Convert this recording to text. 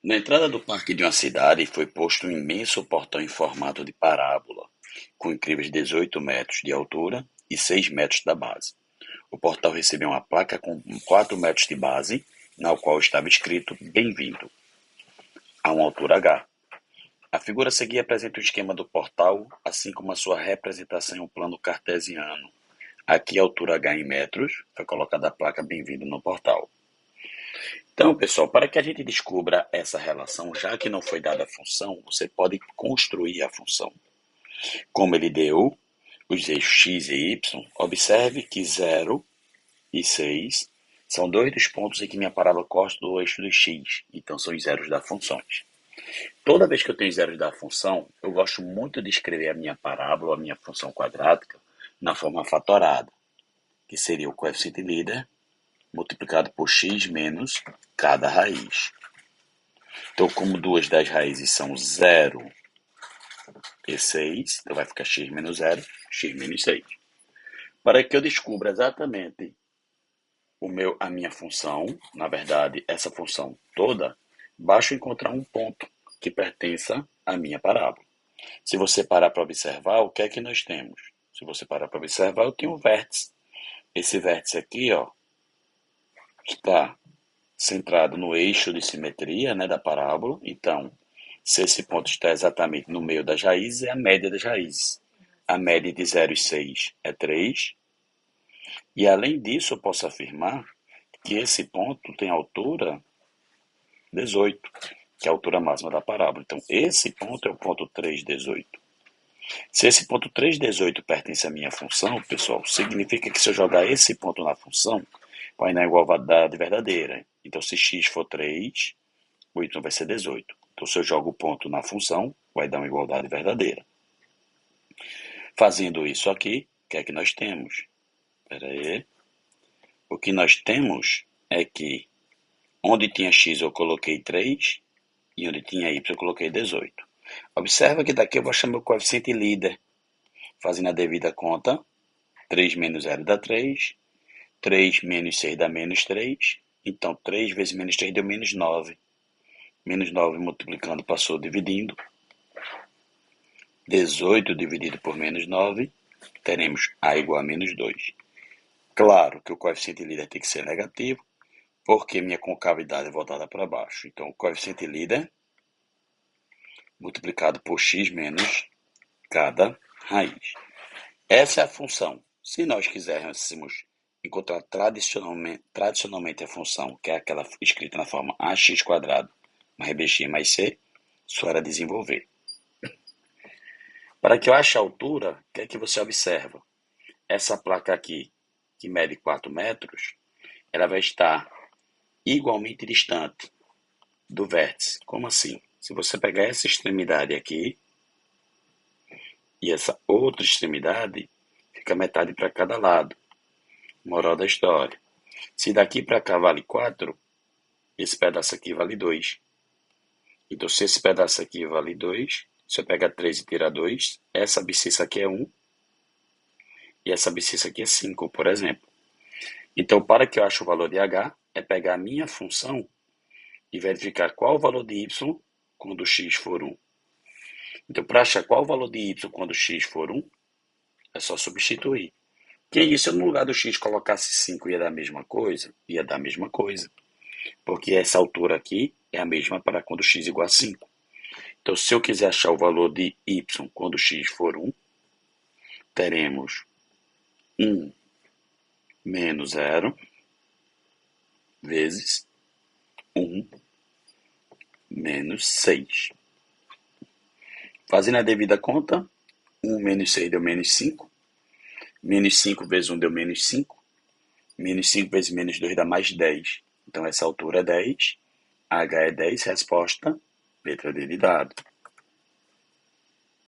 Na entrada do parque de uma cidade foi posto um imenso portão em formato de parábola, com incríveis 18 metros de altura e 6 metros da base. O portal recebeu uma placa com 4 metros de base, na qual estava escrito "Bem-vindo" a uma altura H. A figura a seguir apresenta o esquema do portal, assim como a sua representação em um plano cartesiano. Aqui a altura H em metros, foi colocada a placa "Bem-vindo" no portal. Então, pessoal, para que a gente descubra essa relação, já que não foi dada a função, você pode construir a função. Como ele deu os eixos x e y, observe que 0 e 6 são dois dos pontos em que minha parábola corta do eixo do x, então são os zeros das funções. Toda vez que eu tenho zeros da função, eu gosto muito de escrever a minha parábola, a minha função quadrática, na forma fatorada, que seria o coeficiente líder multiplicado por x menos cada raiz. Então, como duas das raízes são 0 e 6, então vai ficar x menos 0, x menos 6. Para que eu descubra exatamente a minha função, na verdade, essa função toda, basta encontrar um ponto que pertença à minha parábola. Se você parar para observar, o que é que nós temos? Se você parar para observar, eu tenho um vértice. Esse vértice aqui, ó, está centrado no eixo de simetria, né, da parábola. Então, se esse ponto está exatamente no meio das raízes, é a média das raízes. A média de 0 e 6 é 3. E, além disso, eu posso afirmar que esse ponto tem altura 18, que é a altura máxima da parábola. Então, esse ponto é o ponto 3, 18. Se esse ponto 3, 18 pertence à minha função, pessoal, significa que se eu jogar esse ponto na função, vai na igualdade verdadeira. Então, se x for 3, o y vai ser 18. Então, se eu jogo o ponto na função, vai dar uma igualdade verdadeira. Fazendo isso aqui, o que é que nós temos? Espera aí. O que nós temos é que onde tinha x eu coloquei 3 e onde tinha y eu coloquei 18. Observa que daqui eu vou chamar o coeficiente líder. Fazendo a devida conta, 3 menos 0 dá 3, 3 menos 6 dá menos 3, então 3 vezes menos 3 deu menos 9. Menos 9 multiplicando passou dividindo. 18 dividido por menos 9, teremos A igual a menos 2. Claro que o coeficiente líder tem que ser negativo, porque minha concavidade é voltada para baixo. Então, o coeficiente líder multiplicado por x menos cada raiz. Essa é a função. Se nós quiséssemos encontrar tradicionalmente a função, que é aquela escrita na forma ax² mais bx mais c, só era desenvolver. Para que eu ache a altura, o que é que você observa? Essa placa aqui, que mede 4 metros, ela vai estar igualmente distante do vértice. Como assim? Se você pegar essa extremidade aqui e essa outra extremidade, fica metade para cada lado. Moral da história. Se daqui para cá vale 4, esse pedaço aqui vale 2. Então, se esse pedaço aqui vale 2, se eu pegar 3 e tirar 2, essa abscissa aqui é 1 e essa abscissa aqui é 5, por exemplo. Então, para que eu ache o valor de h, é pegar a minha função e verificar qual o valor de y quando x for 1. Então, para achar qual o valor de y quando x for 1, é só substituir. Que isso, se eu no lugar do x colocasse 5 ia dar a mesma coisa? Ia dar a mesma coisa. Porque essa altura aqui é a mesma para quando x igual a 5. Então, se eu quiser achar o valor de y quando x for 1, teremos 1 menos 0 vezes 1 menos 6. Fazendo a devida conta, 1 menos 6 deu menos 5. Menos 5 vezes 1 deu menos 5. Menos 5 vezes menos 2 dá mais 10. Então, essa altura é 10. H é 10, resposta, letra D de dado.